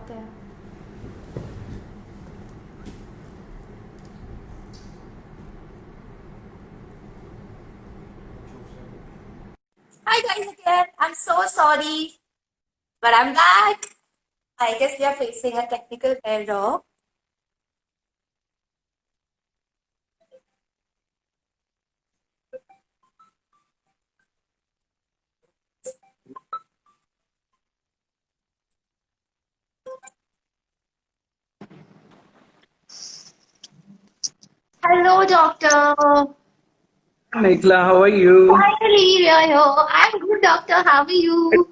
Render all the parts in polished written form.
Okay. Hi guys again. I'm so sorry, but I'm back. I guess we are facing a technical error. Hello, doctor. Meghla, how are you? Finally, we are here. I'm good, doctor. How are you?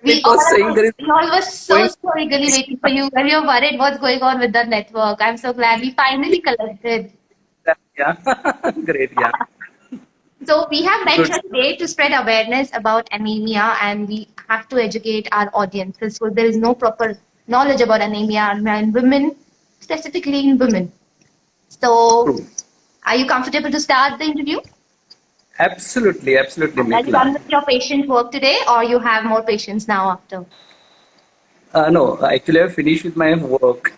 It was saying there is We all were so, going. so eagerly waiting for you. And we were worried what's going on with the network. I'm so glad we finally connected. Yeah, great. Yeah, So we have met good. here today to spread awareness about anemia, and we have to educate our audiences. So there is no proper knowledge about anemia in women, specifically in women. So True. are you comfortable to start the interview? Absolutely, absolutely, And are you done Meghla. with your patient work today, or you have more patients now after? No, actually, I finished with my work.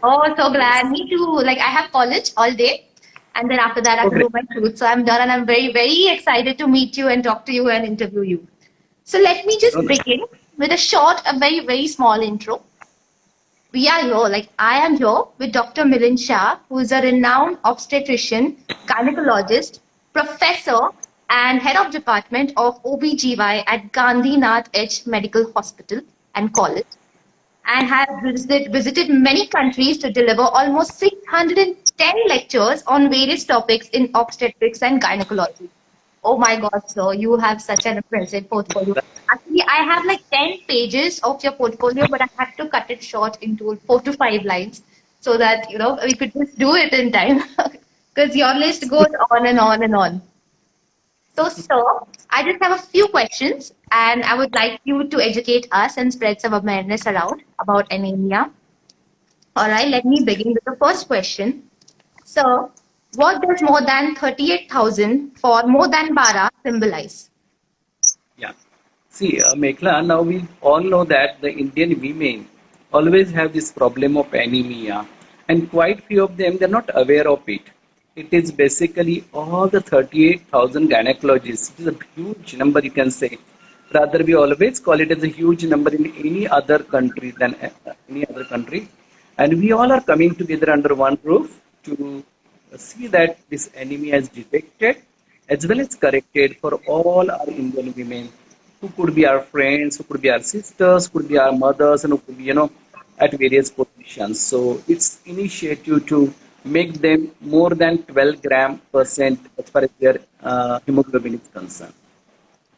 Oh, so Yes. glad. Me too. Like I have college all day, and then after that I have to Okay. do my shoot. So I'm done, and I'm very, very excited to meet you and talk to you and interview you. So let me No, just no. begin with a very, very small intro. We are here, like I am here with Dr. Milind Shah, who is a renowned obstetrician, gynecologist, professor, and head of department of OBGY at Gandhi Nath H Medical Hospital and College, and has visited many countries to deliver almost 610 lectures on various topics in obstetrics and gynecology. Oh my God, sir, you have such an impressive portfolio. Actually, I have like 10 pages of your portfolio, but I had to cut it short into 4 to 5 lines so that, we could just do it in time because your list goes on and on and on. So, sir, I just have a few questions and I would like you to educate us and spread some awareness around about anemia. All right, let me begin with the first question. Sir, what does more than 38,000 for more than bara symbolize? Yeah. See, Meghla, now we all know that the Indian women always have this problem of anemia, and quite few of them they're not aware of it. It is basically all the 38,000 gynecologists. It is a huge number, you can say. Rather, we always call it as a huge number in any other country than any other country. And we all are coming together under one roof to see that this anemia is detected as well as corrected for all our Indian women who could be our friends, who could be our sisters, could be our mothers, and who could be, at various positions. So it's initiative to make them more than 12 gram percent as far as their hemoglobin is concerned.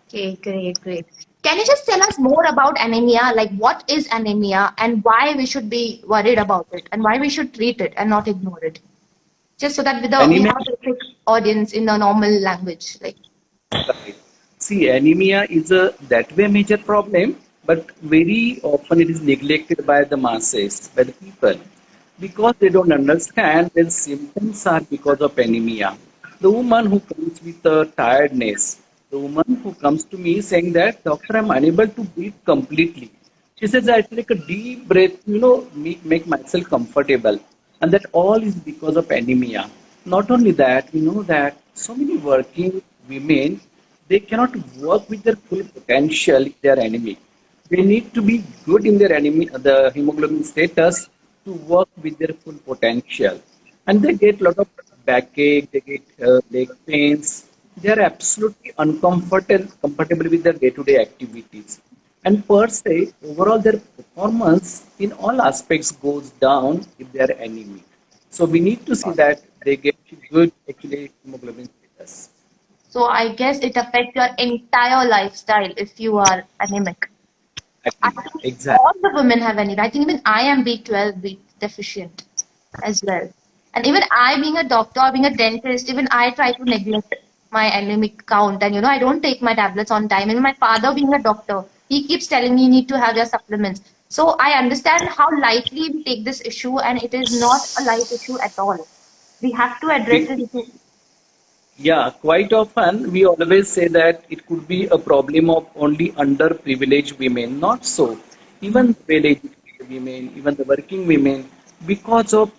Okay, great, great. Can you just tell us more about anemia? Like, what is anemia and why we should be worried about it and why we should treat it and not ignore it? Just so that we Anemia, have a basic audience in a normal language. Like, right. See, anemia is a that way major problem, but very often it is neglected by the masses, by the people, because they don't understand that symptoms are because of anemia. The woman who comes with tiredness, the woman who comes to me saying that, doctor, I'm unable to breathe completely. She says, I take a deep breath, make myself comfortable. And that all is because of anemia. Not only that, we know that so many working women, they cannot work with their full potential if they are anemic. They need to be good in their the hemoglobin status to work with their full potential. And they get a lot of backache, they get leg pains. They are absolutely uncomfortable with their day-to-day activities. And per se, overall their performance in all aspects goes down if they are anemic. So we need to see that they get good actually hemoglobin status. so I guess it affects your entire lifestyle if you are anemic. I Exactly. think Exactly. all the women have anemia. I think even I am B12 deficient as well. And even I, being a doctor, being a dentist, even I try to neglect my anemic count. And I don't take my tablets on time. And my father, being a doctor, he keeps telling me you need to have your supplements. So I understand how lightly we take this issue, and it is not a light issue at all. We have to address Be- this issue. Yeah, quite often we always say that it could be a problem of only underprivileged women. Not so. Even well-educated women, even the working women, because of,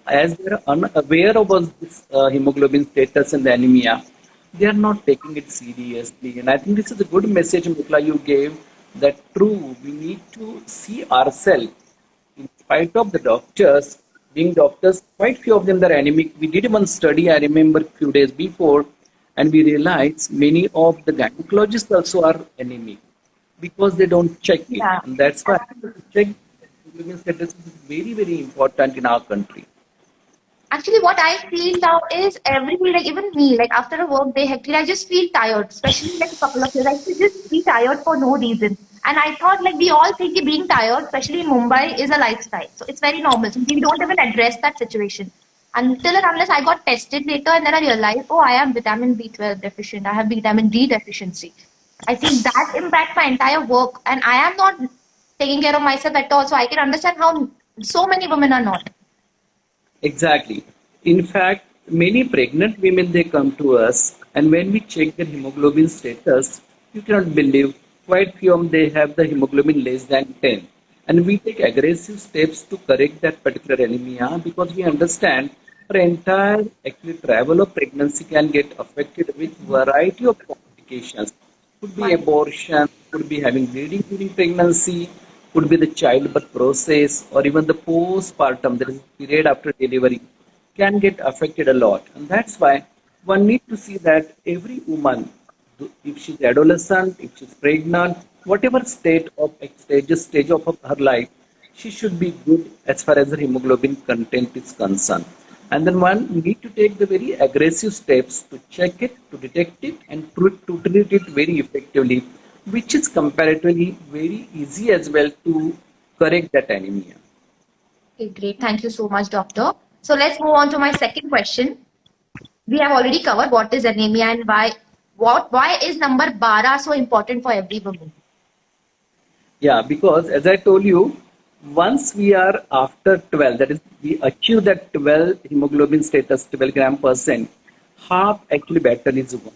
as they're unaware about this hemoglobin status and the anemia, they are not taking it seriously. And I think this is a good message, Mikla, you gave that true, we need to see ourselves in spite of the doctors being doctors, quite few of them are anemic. We did one study, I remember, a few days before, and we realized many of the gynecologists also are anemic because they don't check it. Yeah. And that's why check hemoglobin status is very, very important in our country. Actually, what I feel now is every like even me, like after a work day hectic, I just feel tired, especially like a couple of years. I used to just be tired for no reason. And I thought like we all think that being tired, especially in Mumbai, is a lifestyle. So it's very normal. So we don't even address that situation. Until and unless I got tested later and then I realized, oh, I am vitamin B12 deficient. I have vitamin D deficiency. I think that impacts my entire work. And I am not taking care of myself at all. So I can understand how so many women are not. Exactly. In fact, many pregnant women they come to us, and when we check their hemoglobin status, you cannot believe quite few of them they have the hemoglobin less than 10. And we take aggressive steps to correct that particular anemia because we understand our entire actually travel of pregnancy can get affected with variety of complications. Could be abortion, could be having bleeding during pregnancy, could be the childbirth process, or even the postpartum, that is period after delivery, can get affected a lot. And that's why one need to see that every woman, if she's adolescent, if she's pregnant, whatever stage of her life, she should be good as far as her hemoglobin content is concerned. And then one need to take the very aggressive steps to check it, to detect it, and to treat it very effectively, which is comparatively very easy as well to correct that anemia. Okay, great. Thank you so much, doctor. So let's move on to my second question. We have already covered what is anemia and why is number 12 so important for every woman? Yeah, because as I told you, once we are after 12, that is, we achieve that 12 hemoglobin status, 12 gram percent, half actually battle is won.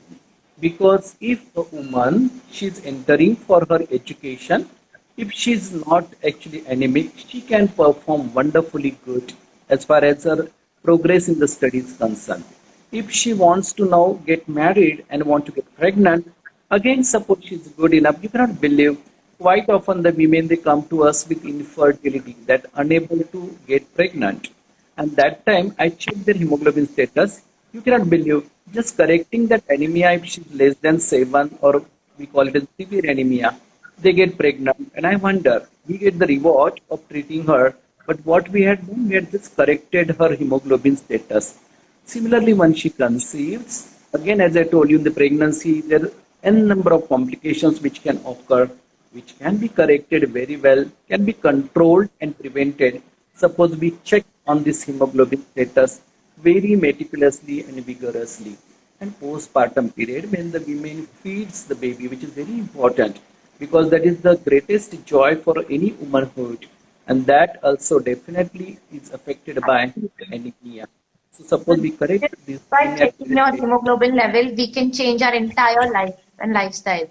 Because if a woman, she's entering for her education, if she's not actually anemic, she can perform wonderfully good as far as her progress in the studies is concerned. If she wants to now get married and want to get pregnant, again, suppose she's good enough, you cannot believe quite often the women they come to us with infertility that unable to get pregnant. And that time I check their hemoglobin status. You cannot believe just correcting that anemia if she's less than 7 or we call it as severe anemia, they get pregnant. And I wonder, we get the reward of treating her, but what we had done, we had just corrected her hemoglobin status. Similarly, when she conceives, again, as I told you in the pregnancy, there are n number of complications which can occur, which can be corrected very well, can be controlled and prevented. Suppose we check on this hemoglobin status very meticulously and vigorously. And postpartum period, when the woman feeds the baby, which is very important because that is the greatest joy for any womanhood. And that also definitely is affected by anemia. So suppose we correct this By checking your inactivity. hemoglobin level, we can change our entire life and lifestyle,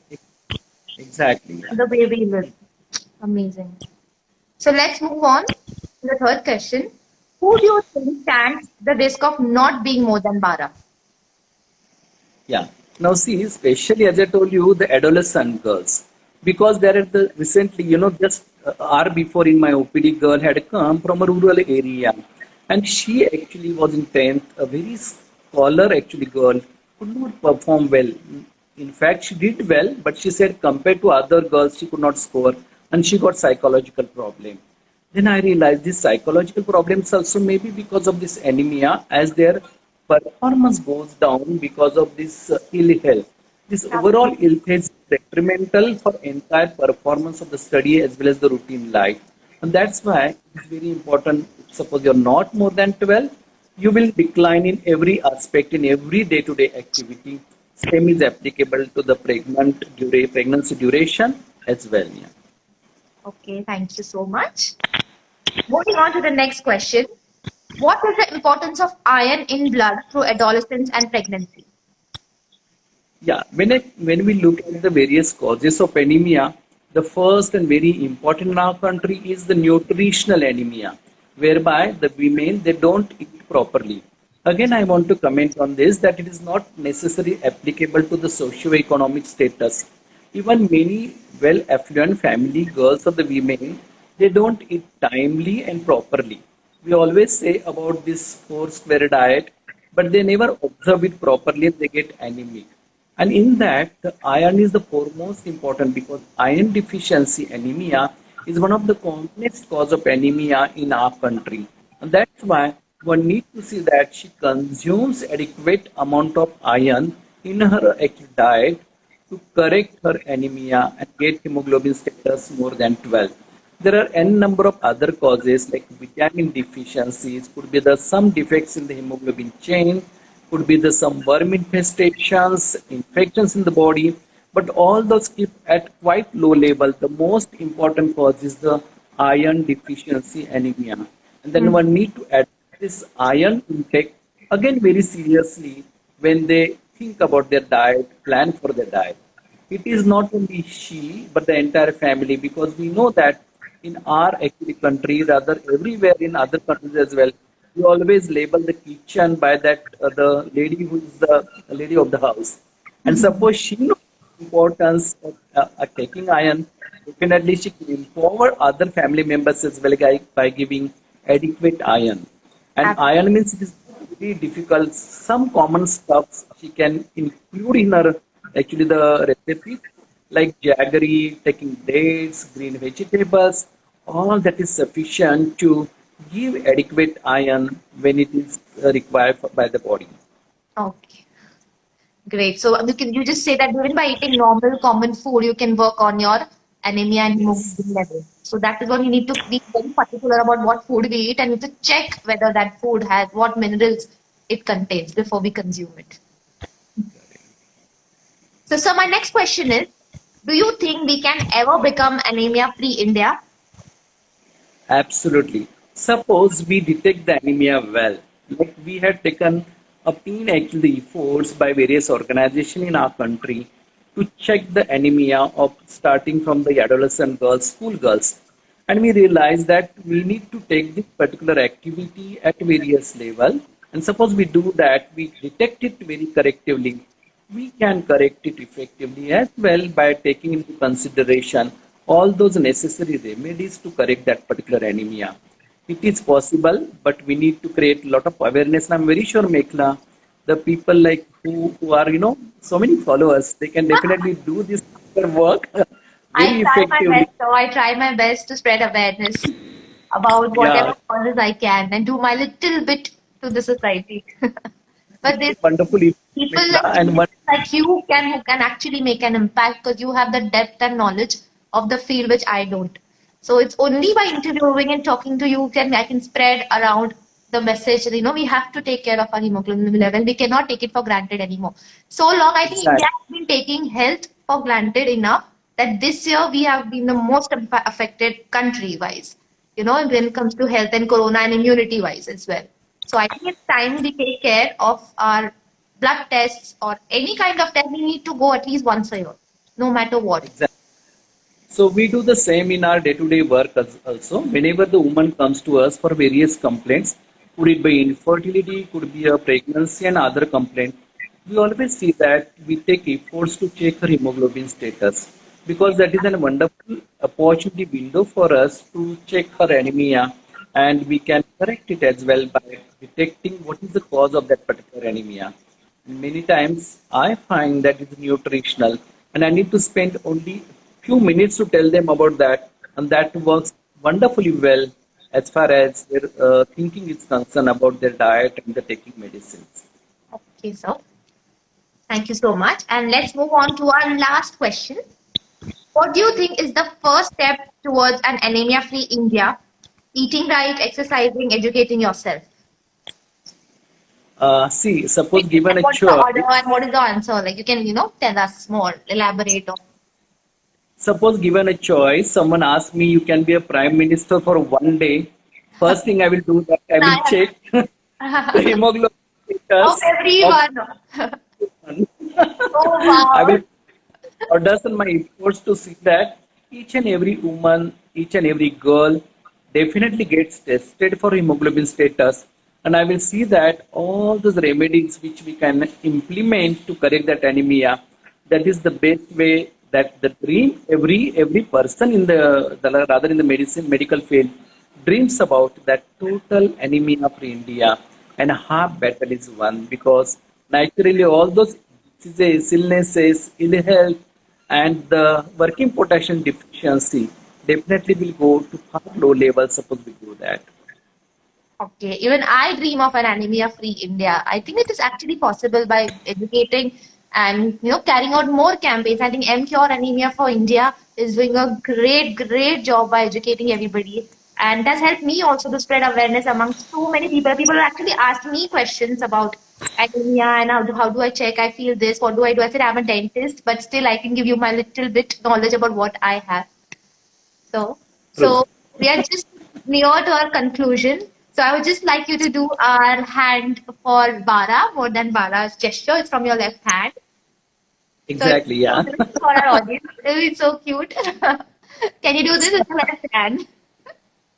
Exactly. Yeah. the way we live. Amazing. So let's move on to the third question. Who do you think stands the risk of not being more than 12? Yeah. Now see, especially as I told you, the adolescent girls, because there are the recently, just hour before in my OPD, girl had come from a rural area, and she actually was in 10th, a very scholar actually girl, could not perform well. In fact, she did well, but she said compared to other girls, she could not score, and she got psychological problem. Then I realized these psychological problems also maybe because of this anemia, as their performance goes down because of this ill health. This overall ill health is detrimental for entire performance of the study as well as the routine life. And that's why it's very important. Suppose you're not more than 12, you will decline in every aspect, in every day-to-day activity. Same is applicable to the pregnancy duration as well. Yeah. Okay, thank you so much. Moving on to the next question. What is the importance of iron in blood through adolescence and pregnancy? Yeah, when we look at the various causes of anemia, The first and very important in our country is the nutritional anemia, whereby the women they don't eat properly. Again, I want to comment on this that it is not necessarily applicable to the socio-economic status. Even many well-affluent family girls or the women, they don't eat timely and properly. We always say about this four square diet, but they never observe it properly and they get anemic. And in that, the iron is the foremost important because iron deficiency anemia is one of the commonest cause of anemia in our country. And that's why one need to see that she consumes adequate amount of iron in her actual diet to correct her anemia and get hemoglobin status more than 12. There are n number of other causes like vitamin deficiencies, could be the some defects in the hemoglobin chain, could be the some worm infestations, infections in the body, but all those keep at quite low level. The most important cause is the iron deficiency anemia. And then one need to add this iron intake again very seriously when they think about their diet, plan for their diet. It is not only she, but the entire family, because we know that in our actually country, rather everywhere in other countries as well, we always label the kitchen by that the lady who is the lady of the house. And suppose she knows the importance of taking iron, definitely she can empower other family members as well by giving adequate iron. And iron means it is very difficult. Some common stuffs she can include in her actually the recipe, like jaggery, taking dates, green vegetables, all that is sufficient to give adequate iron when it is required by the body. Okay, great. So you just say that even by eating normal common food, you can work on your anemia and hemoglobin Yes. level. So that is why we need to be very particular about what food we eat and we need to check whether that food has what minerals it contains before we consume it. So my next question is, do you think we can ever become anemia-free India? Absolutely. Suppose we detect the anemia well, like we had taken a keen actually efforts by various organizations in our country to check the anemia of starting from the adolescent girls, school girls. And we realized that we need to take this particular activity at various level. And suppose we do that, we detect it very correctively, we can correct it effectively as well by taking into consideration all those necessary remedies to correct that particular anemia. It is possible, but we need to create a lot of awareness. And I'm very sure, Meghna, the people like who are, so many followers, they can definitely do this work I very try my effectively. best, so I try my best to spread awareness about Yeah, whatever causes I can and do my little bit to the society. But there's wonderful, people Meghna. like And you, one, like you can who can actually make an impact because you have the depth and knowledge of the field which I don't. So it's only by interviewing and talking to you can I can spread around the message. That, we have to take care of our hemoglobin level. We cannot take it for granted anymore. So long, I think India exactly. has been taking health for granted enough that this year we have been the most affected country wise. When it comes to health and corona and immunity wise as well. So I think it's time we take care of our blood tests or any kind of test. We need to go at least once a year, no matter what. Exactly. So we do the same in our day-to-day work also. Whenever the woman comes to us for various complaints, could it be infertility, could be a pregnancy and other complaint, we always see that we take efforts to check her hemoglobin status because that is a wonderful opportunity window for us to check her anemia and we can correct it as well by detecting what is the cause of that particular anemia. Many times I find that it's nutritional and I need to spend only few minutes to tell them about that and that works wonderfully well as far as their thinking is concerned about their diet and the taking medicines. Okay, so thank you so much. And let's move on to our last question. What do you think is the first step towards an anemia free India? Eating right, exercising, educating yourself. See, suppose And given a what's the choice, order and what is the answer? Like you can, tell us more, elaborate on. suppose given a choice, someone asks me, you can be a prime minister for one day. First thing I will do that I will check the hemoglobin Of status of everyone. one. Oh I wow. will order my efforts to see that each and every woman, each and every girl definitely gets tested for hemoglobin status. And I will see that all those remedies which we can implement to correct that anemia, that is the best way that the dream every person in the rather in the medicine medical field dreams about that total anemia free India and half battle is won because naturally all those diseases, illnesses, ill health and the working potassium deficiency definitely will go to far low levels suppose we do that. Okay, even I dream of an anemia-free India. I think it is actually possible by educating and carrying out more campaigns. I think MCure Anemia for India is doing a great job by educating everybody, and that's helped me also to spread awareness amongst so many people. People actually ask me questions about anemia and how do I check? I feel this. What do I do? I said I'm a dentist, but still I can give you my little bit knowledge about what I have. So, True. so we are just near to our conclusion. So I would just like you to do our hand for Bara, more than Bara's gesture. It's from your left hand. So it's Exactly, yeah. for our audience. It's so cute. Can you do this with your left hand?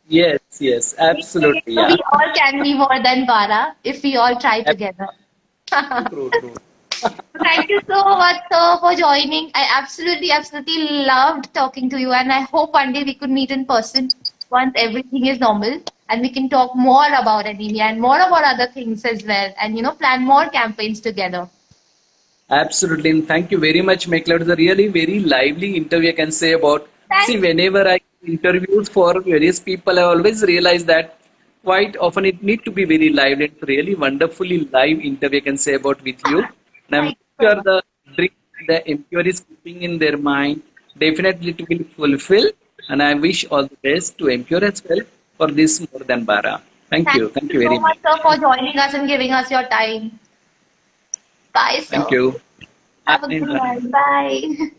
Yes, absolutely, So yeah. we all can be more than Bara if we all try together. True. Thank you so much, sir, for joining. I absolutely loved talking to you, and I hope one day we could meet in person once everything is normal, and we can talk more about anemia and more about other things as well, and plan more campaigns together. Absolutely, and thank you very much, Mekla. It was a really very lively interview, I can say about. See, Thank whenever I interviews for various people, I always realize that quite often it need to be very lively. It's really wonderfully live interview, I can say about with you. And I'm thank you so sure much. the employer is keeping in their mind, definitely it will fulfill. And I wish all the best to employer as well for this more than Bara. Thank Thank you. Thank you you so very much, much. sir, for joining us and giving us your time. Bye, Thank sir. you. Have a Bye. good Bye. one. Bye.